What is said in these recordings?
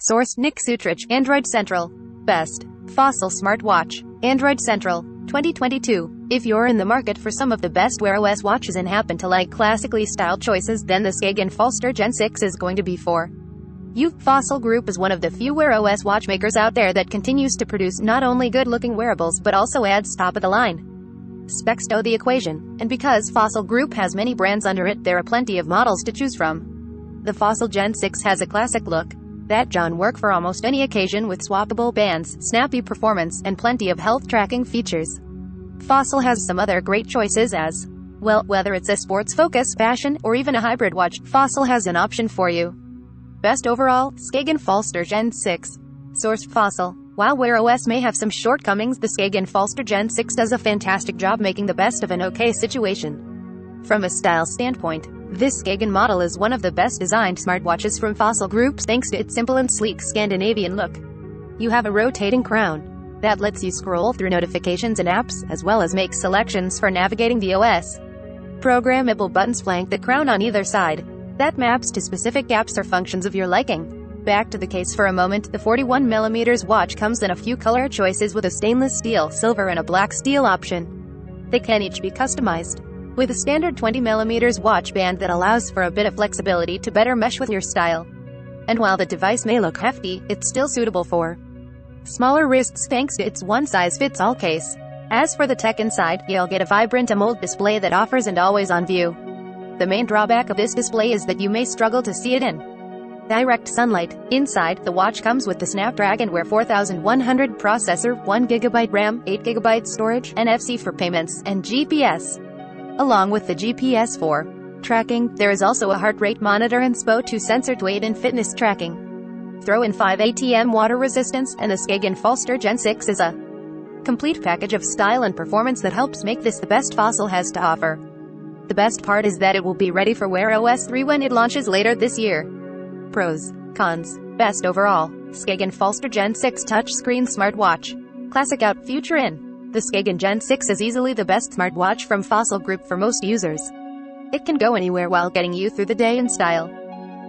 Source: Nick Sutrich, Android Central. Best Fossil Smartwatch, Android Central, 2022. If you're in the market for some of the best Wear OS watches and happen to like classically styled choices, then the Skagen Falster Gen 6 is going to be for you. Fossil Group is one of the few Wear OS watchmakers out there that continues to produce not only good-looking wearables but also adds top-of-the-line specs to the equation. And because Fossil Group has many brands under it, there are plenty of models to choose from. The Fossil Gen 6 has a classic look that can work for almost any occasion with swappable bands, snappy performance, and plenty of health tracking features. Fossil has some other great choices as well. Whether it's a sports focus, fashion, or even a hybrid watch, Fossil has an option for you. Best overall, Skagen Falster Gen 6. Source: Fossil. While Wear OS may have some shortcomings, the Skagen Falster Gen 6 does a fantastic job making the best of an okay situation. From a style standpoint, this Skagen model is one of the best designed smartwatches from Fossil Group thanks to its simple and sleek Scandinavian look. You have a rotating crown that lets you scroll through notifications and apps, as well as make selections for navigating the OS. Programmable buttons flank the crown on either side that maps to specific apps or functions of your liking. Back to the case for a moment. The 41mm watch comes in a few color choices with a stainless steel, silver, and a black steel option. They can each be customized with a standard 20mm watch band that allows for a bit of flexibility to better mesh with your style. And while the device may look hefty, it's still suitable for smaller wrists thanks to its one-size-fits-all case. As for the tech inside, you'll get a vibrant AMOLED display that offers an always-on view. The main drawback of this display is that you may struggle to see it in direct sunlight. Inside, the watch comes with the Snapdragon Wear 4100 processor, 1GB RAM, 8GB storage, NFC for payments, and GPS. Along with the GPS for tracking, there is also a heart rate monitor and SPO2 sensor to aid in fitness tracking. Throw in 5 ATM water resistance, and the Skagen Falster Gen 6 is a complete package of style and performance that helps make this the best Fossil has to offer. The best part is that it will be ready for Wear OS 3 when it launches later this year. Pros, cons. Best overall, Skagen Falster Gen 6 touchscreen smartwatch. Classic out, future in. The Skagen Gen 6 is easily the best smartwatch from Fossil Group for most users. It can go anywhere while getting you through the day in style.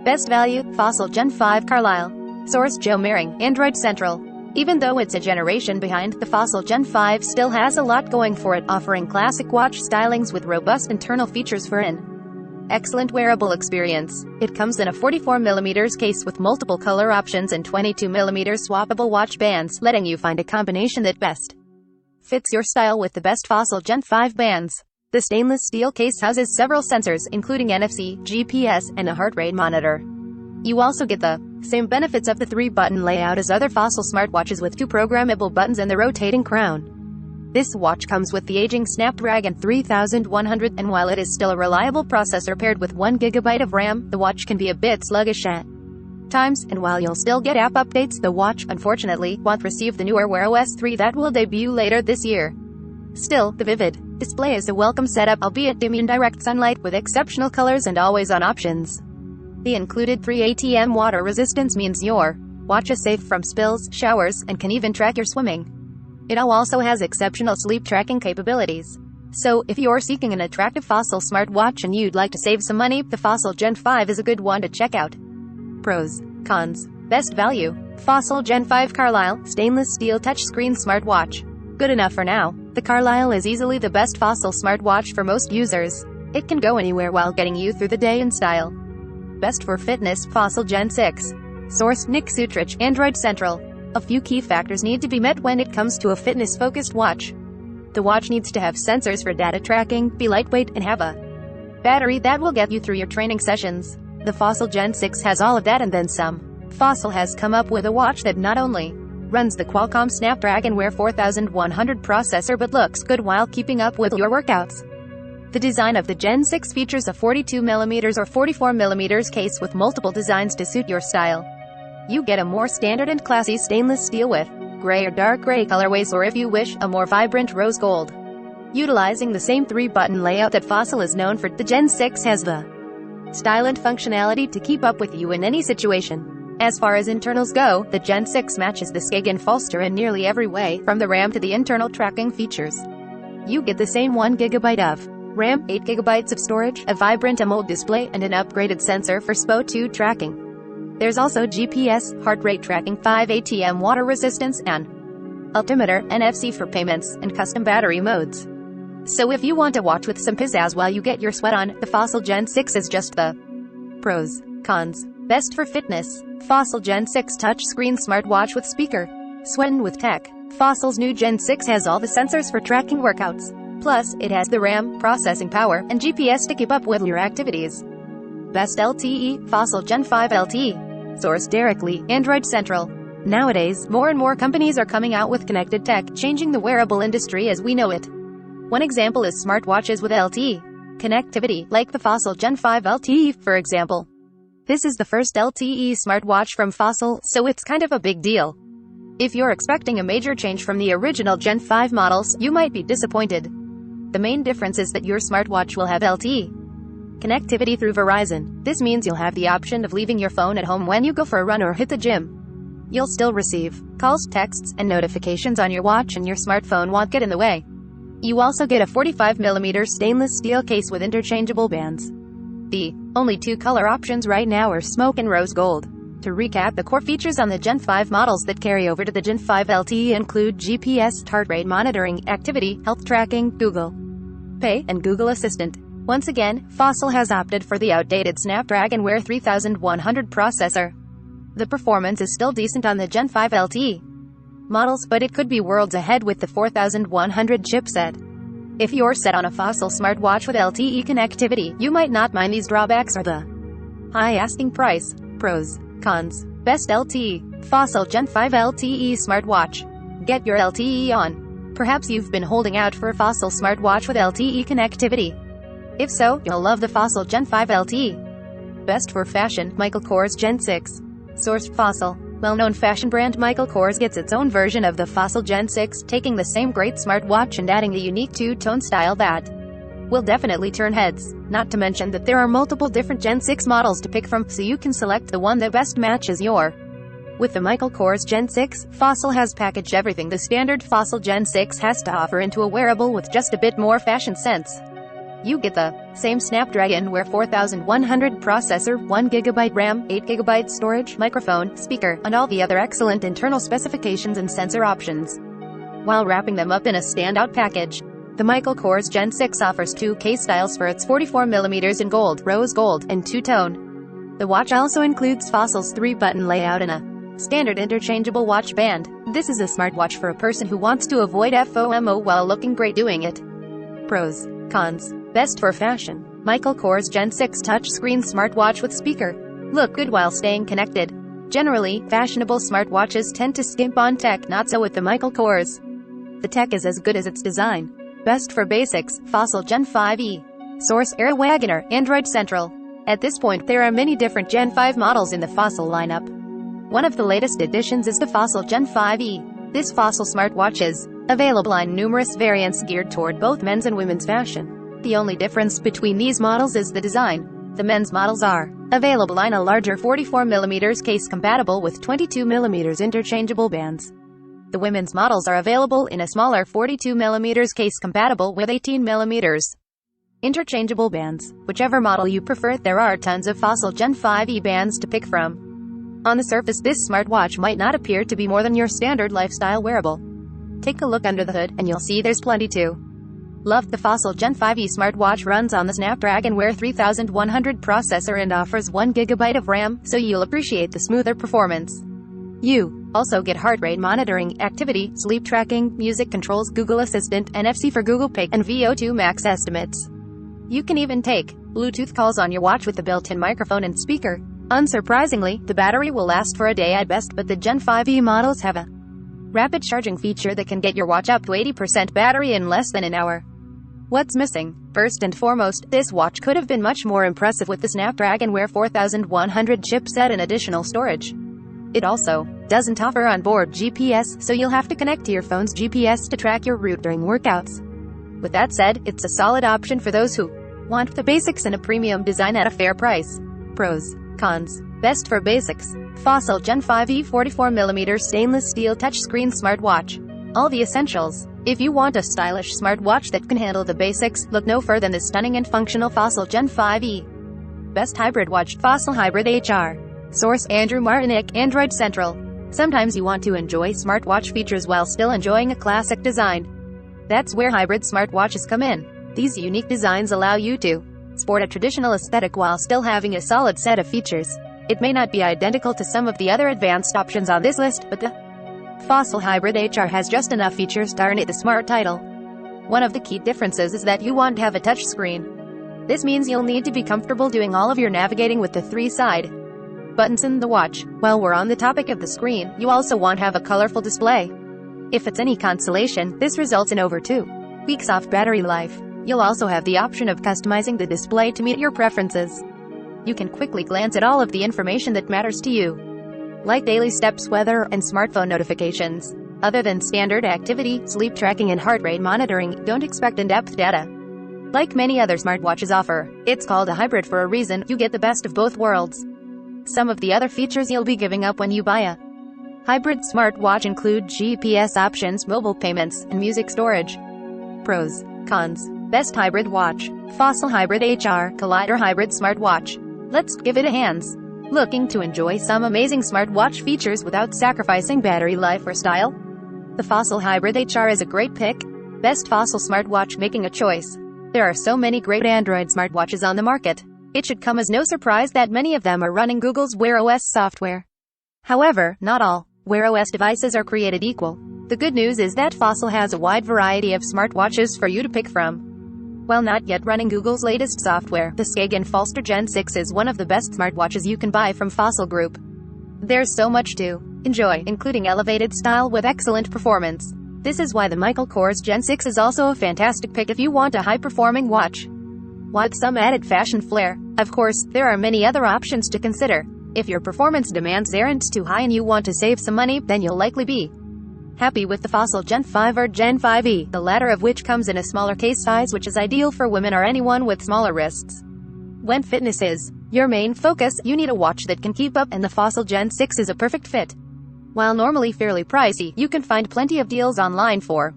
Best value, Fossil Gen 5 Carlisle. Source: Joe Mering, Android Central. Even though it's a generation behind, the Fossil Gen 5 still has a lot going for it, offering classic watch stylings with robust internal features for an excellent wearable experience. It comes in a 44mm case with multiple color options and 22mm swappable watch bands, letting you find a combination that best fits your style with the best Fossil Gen 5 bands. The stainless steel case houses several sensors, including NFC, GPS, and a heart rate monitor. You also get the same benefits of the 3-button layout as other Fossil smartwatches with 2 programmable buttons and the rotating crown. This watch comes with the aging Snapdragon 3100, and while it is still a reliable processor paired with 1GB of RAM, the watch can be a bit sluggish at times, and while you'll still get app updates, the watch, unfortunately, won't receive the newer Wear OS 3 that will debut later this year. Still, the vivid display is a welcome setup, albeit dim in direct sunlight, with exceptional colors and always-on options. The included 3 ATM water resistance means your watch is safe from spills, showers, and can even track your swimming. It also has exceptional sleep tracking capabilities. So, if you're seeking an attractive Fossil smartwatch and you'd like to save some money, the Fossil Gen 5 is a good one to check out. Pros, cons. Best value, Fossil Gen 5 Carlisle, stainless steel touchscreen smartwatch. Good enough for now. The Carlisle is easily the best Fossil smartwatch for most users. It can go anywhere while getting you through the day in style. Best for fitness, Fossil Gen 6. Source: Nick Sutrich, Android Central. A few key factors need to be met when it comes to a fitness-focused watch. The watch needs to have sensors for data tracking, be lightweight, and have a battery that will get you through your training sessions. The Fossil Gen 6 has all of that and then some. Fossil has come up with a watch that not only runs the Qualcomm Snapdragon Wear 4100 processor but looks good while keeping up with your workouts. The design of the Gen 6 features a 42mm or 44mm case with multiple designs to suit your style. You get a more standard and classy stainless steel with gray or dark gray colorways, or if you wish, a more vibrant rose gold. Utilizing the same 3-button layout that Fossil is known for, the Gen 6 has the style and functionality to keep up with you in any situation. As far as internals go, the Gen 6 matches the Skagen Falster in nearly every way, from the RAM to the internal tracking features. You get the same 1GB of RAM, 8GB of storage, a vibrant AMOLED display, and an upgraded sensor for SPO2 tracking. There's also GPS, heart rate tracking, 5 ATM water resistance, and altimeter, NFC for payments, and custom battery modes. So if you want a watch with some pizzazz while you get your sweat on, the Fossil Gen 6 is just the pros. Cons. Best for fitness. Fossil Gen 6 touchscreen smartwatch with speaker. Sweatin' with tech. Fossil's new Gen 6 has all the sensors for tracking workouts. Plus, it has the RAM, processing power, and GPS to keep up with your activities. Best LTE. Fossil Gen 5 LTE. Source directly, Android Central. Nowadays, more and more companies are coming out with connected tech, changing the wearable industry as we know it. One example is smartwatches with LTE connectivity, like the Fossil Gen 5 LTE, for example. This is the first LTE smartwatch from Fossil, so it's kind of a big deal. If you're expecting a major change from the original Gen 5 models, you might be disappointed. The main difference is that your smartwatch will have LTE connectivity through Verizon. This means you'll have the option of leaving your phone at home when you go for a run or hit the gym. You'll still receive calls, texts, and notifications on your watch, and your smartphone won't get in the way. You also get a 45mm stainless steel case with interchangeable bands. The only two color options right now are smoke and rose gold. To recap, the core features on the Gen 5 models that carry over to the Gen 5 LTE include GPS, heart rate monitoring, activity, health tracking, Google Pay, and Google Assistant. Once again, Fossil has opted for the outdated Snapdragon Wear 3100 processor. The performance is still decent on the Gen 5 LTE models, but it could be worlds ahead with the 4100 chipset. If you're set on a Fossil smartwatch with LTE connectivity, you might not mind these drawbacks or the high asking price. Pros. Cons. Best LTE. Fossil Gen 5 LTE smartwatch. Get your LTE on. Perhaps you've been holding out for a Fossil smartwatch with LTE connectivity. If so, you'll love the Fossil Gen 5 LTE. Best for fashion. Michael Kors Gen 6. Source. Fossil. Well-known fashion brand Michael Kors gets its own version of the Fossil Gen 6, taking the same great smartwatch and adding a unique two-tone style that will definitely turn heads. Not to mention that there are multiple different Gen 6 models to pick from, so you can select the one that best matches your. With the Michael Kors Gen 6, Fossil has packaged everything the standard Fossil Gen 6 has to offer into a wearable with just a bit more fashion sense. You get the same Snapdragon Wear 4100 processor, 1GB RAM, 8GB storage, microphone, speaker, and all the other excellent internal specifications and sensor options, while wrapping them up in a standout package. The Michael Kors Gen 6 offers two case styles for its 44mm in gold, rose gold, and two-tone. The watch also includes Fossil's 3-button layout and a standard interchangeable watch band. This is a smartwatch for a person who wants to avoid FOMO while looking great doing it. Pros. Cons. Best for fashion. Michael Kors Gen 6 touchscreen smartwatch with speaker. Look good while staying connected. Generally, fashionable smartwatches tend to skimp on tech, not so with the Michael Kors. The tech is as good as its design. Best for basics. Fossil Gen 5e. Source. Wagoner, Android Central. At this point, there are many different Gen 5 models in the Fossil lineup. One of the latest additions is the Fossil Gen 5e. This Fossil smartwatch is available in numerous variants geared toward both men's and women's fashion. The only difference between these models is the design. The men's models are available in a larger 44mm case compatible with 22mm interchangeable bands. The women's models are available in a smaller 42mm case compatible with 18mm interchangeable bands. Whichever model you prefer, there are tons of Fossil Gen 5e bands to pick from. On the surface, this smartwatch might not appear to be more than your standard lifestyle wearable. Take a look under the hood, and you'll see there's plenty to love. The Fossil Gen 5e smartwatch runs on the Snapdragon Wear 3100 processor and offers 1GB of RAM, so you'll appreciate the smoother performance. You also get heart rate monitoring, activity, sleep tracking, music controls, Google Assistant, NFC for Google Pay, and VO2 max estimates. You can even take Bluetooth calls on your watch with the built-in microphone and speaker. Unsurprisingly, the battery will last for a day at best, but the Gen 5e models have a rapid charging feature that can get your watch up to 80% battery in less than an hour. What's missing? First and foremost, this watch could have been much more impressive with the Snapdragon Wear 4100 chipset and additional storage. It also doesn't offer onboard GPS, so you'll have to connect to your phone's GPS to track your route during workouts. With that said, it's a solid option for those who want the basics and a premium design at a fair price. Pros. Cons. Best for basics. Fossil Gen 5e 44mm stainless steel touchscreen smartwatch. All the essentials. If you want a stylish smartwatch that can handle the basics, look no further than the stunning and functional Fossil Gen 5e. Best hybrid watch. Fossil Hybrid HR. Source: Andrew Martinick, Android Central. Sometimes you want to enjoy smartwatch features while still enjoying a classic design. That's where hybrid smartwatches come in. These unique designs allow you to sport a traditional aesthetic while still having a solid set of features. It may not be identical to some of the other advanced options on this list, but the Fossil Hybrid HR has just enough features to earn it the smart title. One of the key differences is that you won't have a touch screen. This means you'll need to be comfortable doing all of your navigating with the three-side buttons in the watch. While we're on the topic of the screen, you also won't have a colorful display. If it's any consolation, this results in over 2 weeks off battery life. You'll also have the option of customizing the display to meet your preferences. You can quickly glance at all of the information that matters to you, like daily steps, weather, and smartphone notifications. Other than standard activity, sleep tracking and heart rate monitoring, don't expect in-depth data like many other smartwatches offer. It's called a hybrid for a reason. You get the best of both worlds. Some of the other features you'll be giving up when you buy a hybrid smartwatch include GPS options, mobile payments, and music storage. Pros, cons. Best hybrid watch: Fossil Hybrid HR, Collider Hybrid Smartwatch. Let's give it a hands. Looking to enjoy some amazing smartwatch features without sacrificing battery life or style? The Fossil Hybrid HR is a great pick. Best Fossil smartwatch: making a choice. There are so many great Android smartwatches on the market. It should come as no surprise that many of them are running Google's Wear OS software. However, not all Wear OS devices are created equal. The good news is that Fossil has a wide variety of smartwatches for you to pick from. While not yet running Google's latest software, the Skagen Falster Gen 6 is one of the best smartwatches you can buy from Fossil Group. There's so much to enjoy, including elevated style with excellent performance. This is why the Michael Kors Gen 6 is also a fantastic pick if you want a high-performing watch with some added fashion flair. Of course, there are many other options to consider. If your performance demands aren't too high and you want to save some money, then you'll likely be happy with the Fossil Gen 5 or Gen 5e, the latter of which comes in a smaller case size, which is ideal for women or anyone with smaller wrists. When fitness is your main focus, you need a watch that can keep up, and the Fossil Gen 6 is a perfect fit. While normally fairly pricey, you can find plenty of deals online for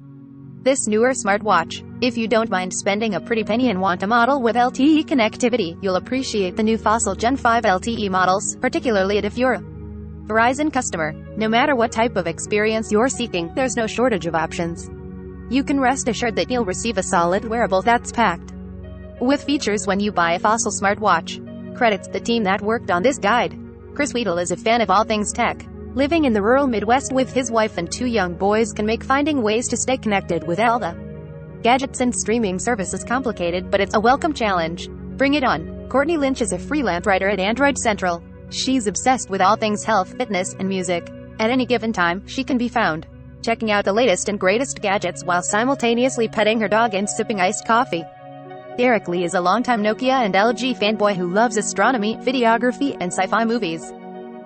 this newer smartwatch. If you don't mind spending a pretty penny and want a model with LTE connectivity, you'll appreciate the new Fossil Gen 5 LTE models, particularly if you're a Verizon customer. No matter what type of experience you're seeking, there's no shortage of options. You can rest assured that you'll receive a solid wearable that's packed with features when you buy a Fossil smartwatch. Credits the team that worked on this guide. Chris Weedle is a fan of all things tech. Living in the rural Midwest with his wife and 2 young boys can make finding ways to stay connected with all the gadgets and streaming services complicated, but it's a welcome challenge. Bring it on. Courtney Lynch is a freelance writer at Android Central. She's obsessed with all things health, fitness, and music. At any given time, she can be found checking out the latest and greatest gadgets while simultaneously petting her dog and sipping iced coffee. Derek Lee is a longtime Nokia and LG fanboy who loves astronomy, videography, and sci-fi movies.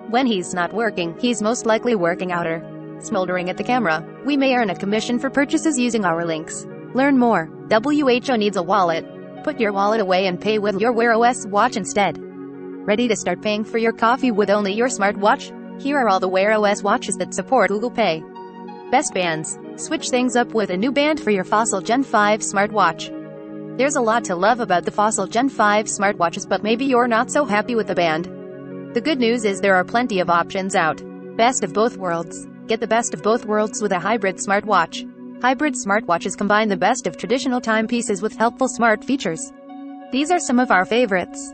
When he's not working, he's most likely working out or smoldering at the camera. We may earn a commission for purchases using our links. Learn more. WHO needs a wallet. Put your wallet away and pay with your Wear OS watch instead. Ready to start paying for your coffee with only your smartwatch? Here are all the Wear OS watches that support Google Pay. Best bands. Switch things up with a new band for your Fossil Gen 5 smartwatch. There's a lot to love about the Fossil Gen 5 smartwatches, but maybe you're not so happy with the band. The good news is there are plenty of options out. Best of both worlds. Get the best of both worlds with a hybrid smartwatch. Hybrid smartwatches combine the best of traditional timepieces with helpful smart features. These are some of our favorites.